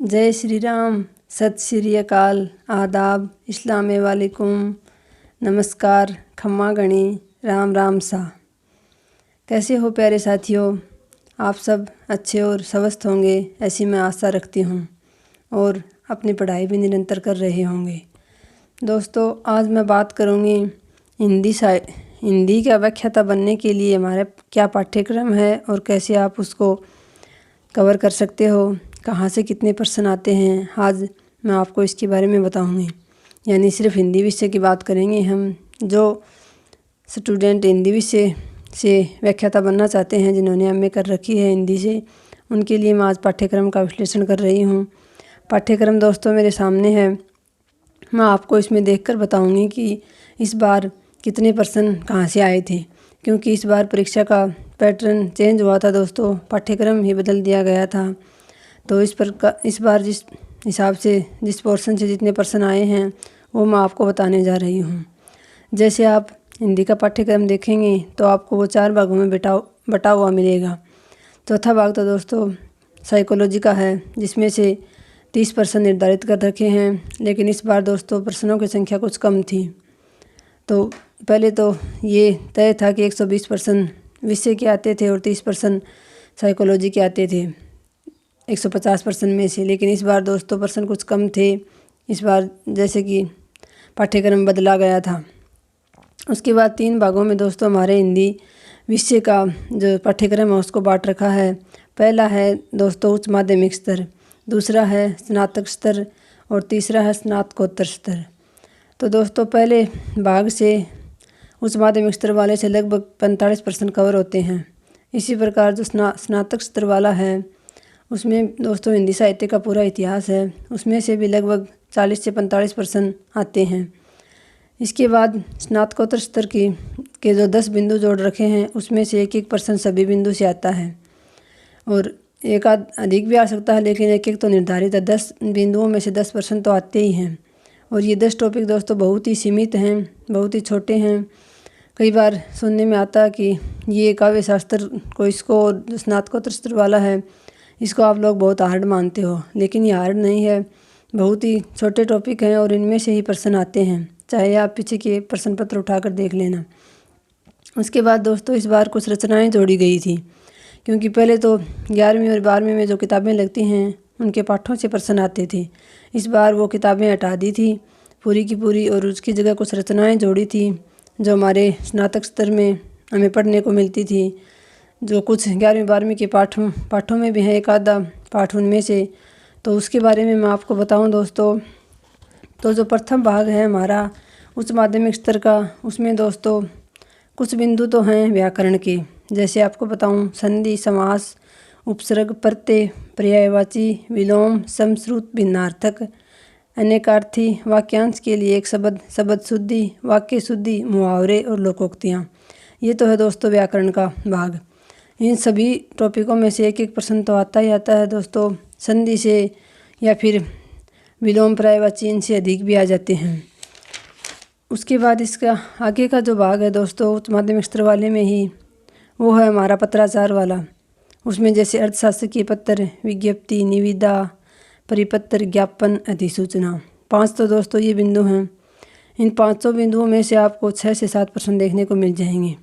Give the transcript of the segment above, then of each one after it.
जय श्री राम, सत श्री अकाल, आदाब, इस्लाम वालेकुम, नमस्कार, खम्मा गणी, राम राम सा। कैसे हो प्यारे साथियों? आप सब अच्छे और स्वस्थ होंगे ऐसी मैं आशा रखती हूँ और अपनी पढ़ाई भी निरंतर कर रहे होंगे। दोस्तों, आज मैं बात करूँगी हिंदी का व्याख्याता बनने के लिए हमारा क्या पाठ्यक्रम है और कैसे आप उसको कवर कर सकते हो, कहाँ से कितने प्रश्न आते हैं। आज मैं आपको इसके बारे में बताऊंगी। यानी सिर्फ हिंदी विषय की बात करेंगे हम। जो स्टूडेंट हिंदी विषय से व्याख्याता बनना चाहते हैं, जिन्होंने एमए कर रखी है हिंदी से, उनके लिए मैं आज पाठ्यक्रम का विश्लेषण कर रही हूँ। पाठ्यक्रम दोस्तों मेरे सामने है। मैं आपको इसमें देखकर बताऊंगी कि इस बार कितने प्रश्न कहाँ से आए थे, क्योंकि इस बार परीक्षा का पैटर्न चेंज हुआ था दोस्तों, पाठ्यक्रम ही बदल दिया गया था। तो इस बार जिस हिसाब से जिस पोर्शन से जितने प्रश्न आए हैं वो मैं आपको बताने जा रही हूँ। जैसे आप हिंदी का पाठ्यक्रम देखेंगे तो आपको वो 4 भागों में बटा हुआ मिलेगा। चौथा भाग तो दोस्तों साइकोलॉजी का है, जिसमें से 30 प्रश्न निर्धारित कर रखे हैं, लेकिन इस बार दोस्तों प्रश्नों की संख्या कुछ कम थी। तो पहले तो ये तय था कि 120 प्रश्न विषय के आते थे और 30 प्रश्न साइकोलॉजी के आते थे 150 प्रश्न में से। लेकिन इस बार दोस्तों प्रश्न कुछ कम थे। इस बार जैसे कि पाठ्यक्रम बदला गया था। उसके बाद 3 भागों में दोस्तों हमारे हिंदी विषय का जो पाठ्यक्रम है उसको बांट रखा है। पहला है दोस्तों उच्च माध्यमिक स्तर, दूसरा है स्नातक स्तर और तीसरा है स्नातकोत्तर स्तर। तो दोस्तों पहले भाग से उच्च माध्यमिक स्तर वाले से लगभग 45 प्रश्न कवर होते हैं। इसी प्रकार जो स्नातक स्तर वाला है उसमें दोस्तों हिंदी साहित्य का पूरा इतिहास है, उसमें से भी लगभग 40 से 45 प्रश्न आते हैं। इसके बाद स्नातकोत्तर स्तर के जो 10 बिंदु जोड़ रखे हैं उसमें से एक प्रश्न सभी बिंदु से आता है और एक आध अधिक भी आ सकता है, लेकिन एक तो निर्धारित है। 10 बिंदुओं में से 10 प्रश्न तो आते ही हैं। और ये 10 टॉपिक दोस्तों बहुत ही सीमित हैं, बहुत ही छोटे हैं। कई बार सुनने में आता है कि ये काव्य शास्त्र को इसको जो स्नातकोत्तर स्तर वाला है इसको आप लोग बहुत हार्ड मानते हो, लेकिन ये हार्ड नहीं है। बहुत ही छोटे टॉपिक हैं और इनमें से ही प्रश्न आते हैं, चाहे आप पीछे के प्रश्न पत्र उठाकर देख लेना। उसके बाद दोस्तों इस बार कुछ रचनाएं जोड़ी गई थी, क्योंकि पहले तो 11वीं और 12वीं में जो किताबें लगती हैं उनके पाठों से प्रश्न आते थे। इस बार वो किताबें हटा दी थी पूरी की पूरी और उसकी जगह कुछ रचनाएं जोड़ी थी जो हमारे स्नातक स्तर में हमें पढ़ने को मिलती थी। जो कुछ 11वीं 12वीं के पाठों में भी है, एक आधा पाठ उनमें से। तो उसके बारे में मैं आपको बताऊं दोस्तों, तो जो प्रथम भाग है हमारा उच्च माध्यमिक स्तर का, उसमें दोस्तों कुछ बिंदु तो हैं व्याकरण के। जैसे आपको बताऊं संधि, समास, उपसर्ग, प्रत्यय, पर्यायवाची, विलोम, समश्रुत, भिन्नार्थक, अनेकार्थी, वाक्यांश के लिए एक शब्द शुद्धि, वाक्य शुद्धि, मुहावरे और लोकोक्तियाँ। ये तो है दोस्तों व्याकरण का भाग। इन सभी टॉपिकों में से एक प्रश्न तो आता ही आता है दोस्तों, संधि से या फिर विलोम, पर्यायवाची, इनसे अधिक भी आ जाते हैं। उसके बाद इसका आगे का जो भाग है दोस्तों उच्च माध्यमिक स्तर वाले में ही, वो है हमारा पत्राचार वाला। उसमें जैसे अर्थशास्त्र के पत्र, विज्ञप्ति, निविदा, परिपत्र, ज्ञापन, अधिसूचना, 5 तो दोस्तों ये बिंदु हैं। इन 500 बिंदुओं में से आपको 6 से 7 प्रश्न देखने को मिल जाएंगे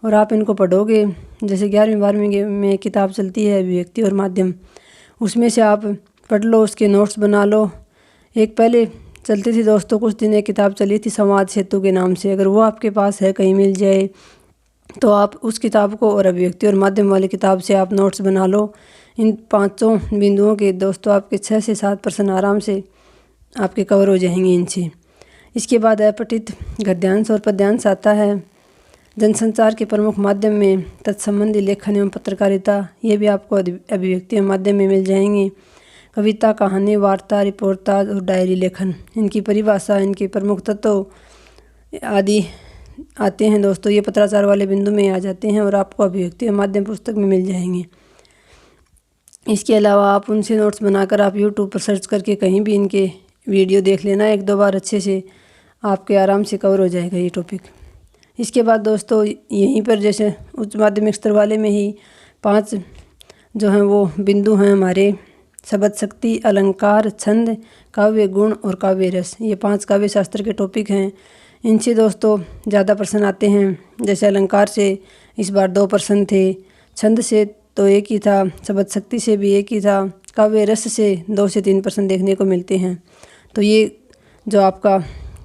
और आप इनको पढ़ोगे। जैसे 11वीं 12वीं में किताब चलती है अभिव्यक्ति और माध्यम, उसमें से आप पढ़ लो, उसके नोट्स बना लो। एक पहले चलती थी दोस्तों कुछ दिन एक किताब चली थी संवाद सेतु के नाम से, अगर वो आपके पास है कहीं मिल जाए तो आप उस किताब को और अभिव्यक्ति और माध्यम वाली किताब से आप नोट्स बना लो। इन 500 बिंदुओं के दोस्तों आपके 6 से 7 प्रश्न आराम से आपके कवर हो जाएंगे इनसे। इसके बाद अपठित गद्यांश और पद्यांश आता है। जनसंचार के प्रमुख माध्यम में तत्संबंधी लेखन एवं पत्रकारिता, ये भी आपको अभिव्यक्ति एवं माध्यम में मिल जाएंगे। कविता, कहानी, वार्ता, रिपोर्टाज और डायरी लेखन, इनकी परिभाषा, इनके प्रमुख तत्व आदि आते हैं दोस्तों। ये पत्राचार वाले बिंदु में आ जाते हैं और आपको अभिव्यक्ति एवं माध्यम पुस्तक में मिल जाएंगे। इसके अलावा आप उनसे नोट्स बनाकर आप यूट्यूब पर सर्च करके कहीं भी इनके वीडियो देख लेना, 1-2 बार अच्छे से आपके आराम से कवर हो जाएगा ये टॉपिक। इसके बाद दोस्तों यहीं पर जैसे उच्च माध्यमिक स्तर वाले में ही 5 जो हैं वो बिंदु हैं हमारे शब्द शक्ति, अलंकार, छंद, काव्य गुण और काव्य रस, ये 5 काव्य शास्त्र के टॉपिक हैं। इनसे दोस्तों ज़्यादा प्रश्न आते हैं। जैसे अलंकार से इस बार 2 प्रश्न थे, छंद से तो एक ही था, शब्द शक्ति से भी एक ही था, काव्य रस से 2 से 3 प्रश्न देखने को मिलते हैं। तो ये जो आपका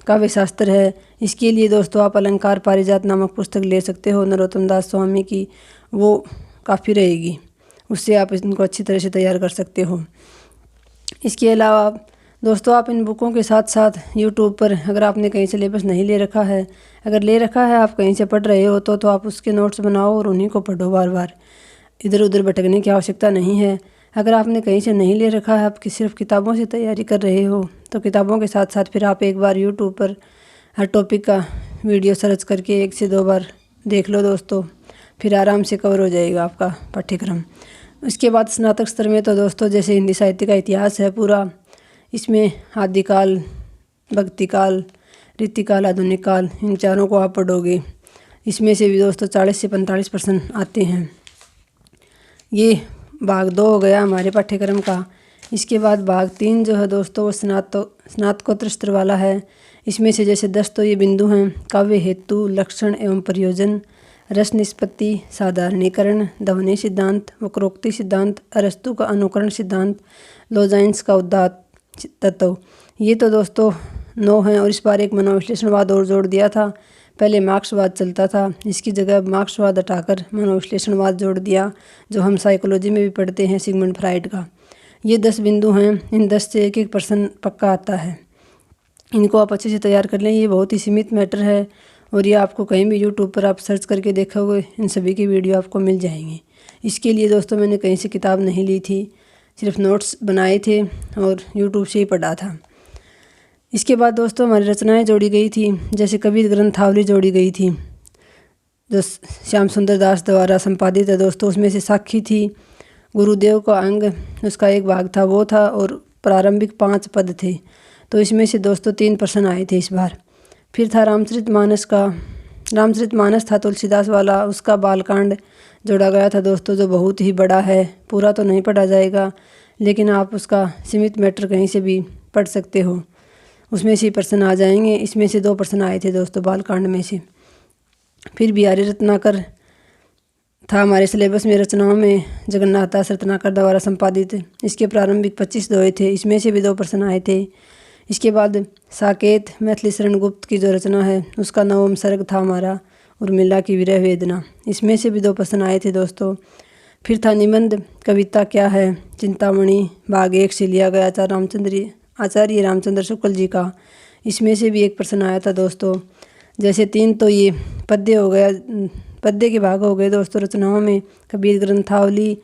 काव्य शास्त्र है, इसके लिए दोस्तों आप अलंकार पारिजात नामक पुस्तक ले सकते हो नरोत्तम दास स्वामी की, वो काफ़ी रहेगी, उससे आप इनको अच्छी तरह से तैयार कर सकते हो। इसके अलावा दोस्तों आप इन बुकों के साथ साथ यूट्यूब पर अगर आपने कहीं सिलेबस नहीं ले रखा है, अगर ले रखा है आप कहीं से पढ़ रहे हो तो आप उसके नोट्स बनाओ और उन्हीं को पढ़ो बार बार, इधर उधर भटकने की आवश्यकता नहीं है। अगर आपने कहीं से नहीं ले रखा है, आप सिर्फ किताबों से तैयारी कर रहे हो, तो किताबों के साथ साथ फिर आप एक बार यूट्यूब पर हर टॉपिक का वीडियो सर्च करके 1 से 2 बार देख लो दोस्तों, फिर आराम से कवर हो जाएगा आपका पाठ्यक्रम। उसके बाद स्नातक स्तर में तो दोस्तों जैसे हिंदी साहित्य का इतिहास है पूरा, इसमें आदिकाल, भक्तिकाल, रीतिकाल, आधुनिक काल, इन चारों को आप पढ़ोगे। इसमें से भी दोस्तों 40 से 45 प्रश्न आते हैं। ये भाग 2 हो गया हमारे पाठ्यक्रम का। इसके बाद भाग 3 जो है दोस्तों वो स्नातकोत्तर स्तर वाला है। इसमें से जैसे 10 तो ये बिंदु हैं: काव्य हेतु, लक्षण एवं प्रयोजन, रस निष्पत्ति, साधारणीकरण, ध्वनि सिद्धांत, वक्रोक्ति सिद्धांत, अरस्तु का अनुकरण सिद्धांत, लोजाइन्स का उदात्त तत्व। ये तो दोस्तों 9 हैं। और इस बार एक मनोविश्लेषणवाद और जोड़ दिया था। पहले मार्क्सवाद चलता था, इसकी जगह मार्क्सवाद हटाकर मनोविश्लेषणवाद जोड़ दिया, जो हम साइकोलॉजी में भी पढ़ते हैं, सिगमंड फ्राइड का। ये 10 बिंदु हैं। इन 10 से एक एक प्रश्न पक्का आता है। इनको आप अच्छे से तैयार कर लें। ये बहुत ही सीमित मैटर है और ये आपको कहीं भी यूट्यूब पर आप सर्च करके देखोगे, इन सभी की वीडियो आपको मिल जाएंगे। इसके लिए दोस्तों मैंने कहीं से किताब नहीं ली थी, सिर्फ नोट्स बनाए थे और यूट्यूब से ही पढ़ा था। इसके बाद दोस्तों हमारी रचनाएं जोड़ी गई थी। जैसे कवि ग्रंथावली जोड़ी गई थी जो श्याम सुंदर दास द्वारा संपादित है दोस्तों। उसमें से साखी थी, गुरुदेव का अंग उसका एक भाग था वो था, और प्रारंभिक 5 पद थे। तो इसमें से दोस्तों 3 प्रश्न आए थे इस बार। फिर था रामचरितमानस था तुलसीदास वाला, उसका बालकांड जोड़ा गया था दोस्तों, जो बहुत ही बड़ा है। पूरा तो नहीं पढ़ा जाएगा, लेकिन आप उसका सीमित मैटर कहीं से भी पढ़ सकते हो, उसमें से प्रश्न आ जाएंगे। इसमें से 2 प्रश्न आए थे दोस्तों बालकांड में से। फिर बिहारी रत्नाकर था हमारे सिलेबस में रचनाओं में, जगन्नाथ दास रत्नाकर द्वारा संपादित। इसके प्रारंभिक 25 दोहे थे, इसमें से भी 2 प्रश्न आए थे। इसके बाद साकेत मैथिली शरण गुप्त की जो रचना है उसका 9वां सर्ग था हमारा, उर्मिला की विरह वेदना। इसमें से भी 2 प्रश्न आए थे दोस्तों। फिर था निबंध कविता क्या है, चिंतामणि, भाग 1 से लिया गया था आचार्य रामचंद्र शुक्ल जी का। इसमें से भी 1 प्रश्न आया था दोस्तों। जैसे 3 तो ये पद्य हो गया, पद्य के भाग हो गए दोस्तों रचनाओं में, कबीर ग्रंथावली,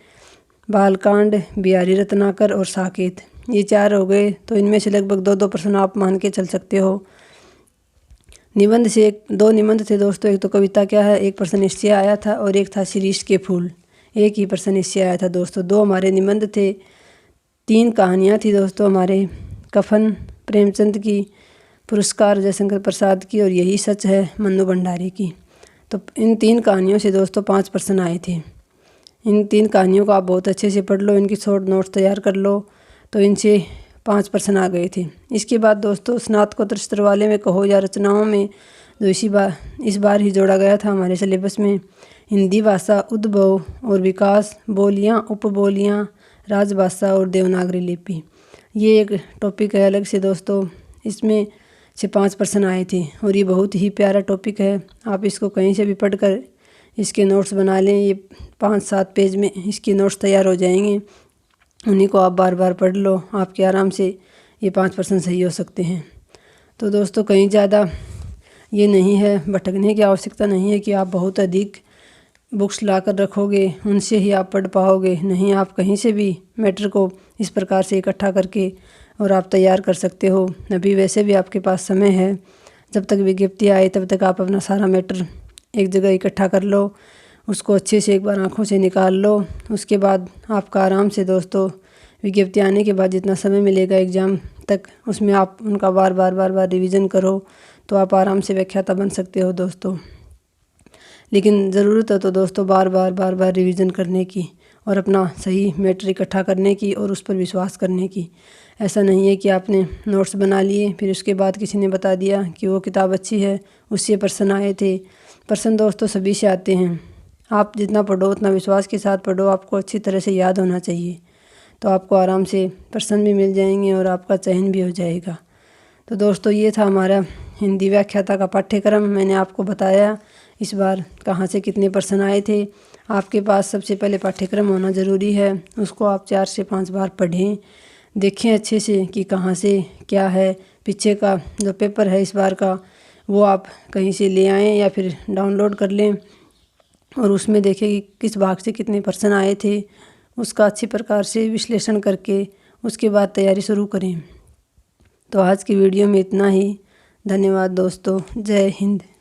बालकांड, बिहारी रत्नाकर और साकेत, ये 4 हो गए। तो इनमें से लगभग 2-2 प्रश्न आप मान के चल सकते हो। निबंध से 2 निबंध थे दोस्तों, एक तो कविता क्या है, 1 प्रश्न इससे आया था, और एक था शिरीष के फूल, 1 ही प्रश्न इससे आया था दोस्तों। 2 हमारे निबंध थे। 3 कहानियाँ थी दोस्तों हमारे, कफन प्रेमचंद की, पुरस्कार जयशंकर प्रसाद की, और यही सच है मन्नू भंडारी की। तो इन 3 कहानियों से दोस्तों 5 प्रश्न आए थे। इन 3 कहानियों को आप बहुत अच्छे से पढ़ लो, इनकी शॉर्ट नोट्स तैयार कर लो, तो इनसे 5 प्रश्न आ गए थे। इसके बाद दोस्तों स्नातकोत्तर स्तर वाले में कहो या रचनाओं में, जो इस बार ही जोड़ा गया था हमारे सिलेबस में, हिंदी भाषा उद्भव और विकास, बोलियाँ, उपबोलियाँ, राजभाषा और देवनागरी लिपि, ये एक टॉपिक है अलग से दोस्तों। इसमें से 5 प्रश्न आए थे और ये बहुत ही प्यारा टॉपिक है। आप इसको कहीं से भी पढ़कर इसके नोट्स बना लें। ये 5-7 पेज में इसके नोट्स तैयार हो जाएंगे, उन्हीं को आप बार बार पढ़ लो, आपके आराम से ये 5 प्रश्न सही हो सकते हैं। तो दोस्तों कहीं ज़्यादा ये नहीं है, भटकने की आवश्यकता नहीं है कि आप बहुत अधिक बुक्स ला कर रखोगे उनसे ही आप पढ़ पाओगे। नहीं, आप कहीं से भी मैटर को इस प्रकार से इकट्ठा करके और आप तैयार कर सकते हो। अभी वैसे भी आपके पास समय है, जब तक विज्ञप्ति आए तब तक आप अपना सारा मैटर एक जगह इकट्ठा कर लो, उसको अच्छे से एक बार आँखों से निकाल लो। उसके बाद आपका आराम से दोस्तों विज्ञप्ति आने के बाद जितना समय मिलेगा एग्ज़ाम तक, उसमें आप उनका बार बार रिवीजन करो, तो आप आराम से व्याख्याता बन सकते हो दोस्तों। लेकिन ज़रूरत है तो दोस्तों बार बार रिवीजन करने की, और अपना सही मैटर इकट्ठा करने की और उस पर विश्वास करने की। ऐसा नहीं है कि आपने नोट्स बना लिए फिर उसके बाद किसी ने बता दिया कि वो किताब अच्छी है, उससे प्रश्न आए थे। प्रश्न दोस्तों सभी से आते हैं। आप जितना पढ़ो उतना विश्वास के साथ पढ़ो, आपको अच्छी तरह से याद होना चाहिए, तो आपको आराम से प्रश्न भी मिल जाएंगे और आपका चयन भी हो जाएगा। तो दोस्तों ये था हमारा हिंदी व्याख्याता का पाठ्यक्रम। मैंने आपको बताया इस बार कहाँ से कितने प्रश्न आए थे। आपके पास सबसे पहले पाठ्यक्रम होना ज़रूरी है, उसको आप 4 से 5 बार पढ़ें, देखें अच्छे से कि कहाँ से क्या है। पीछे का जो पेपर है इस बार का वो आप कहीं से ले आएँ या फिर डाउनलोड कर लें और उसमें देखें कि किस भाग से कितने प्रश्न आए थे, उसका अच्छी प्रकार से विश्लेषण करके उसके बाद तैयारी शुरू करें। तो आज की वीडियो में इतना ही। धन्यवाद दोस्तों। जय हिंद।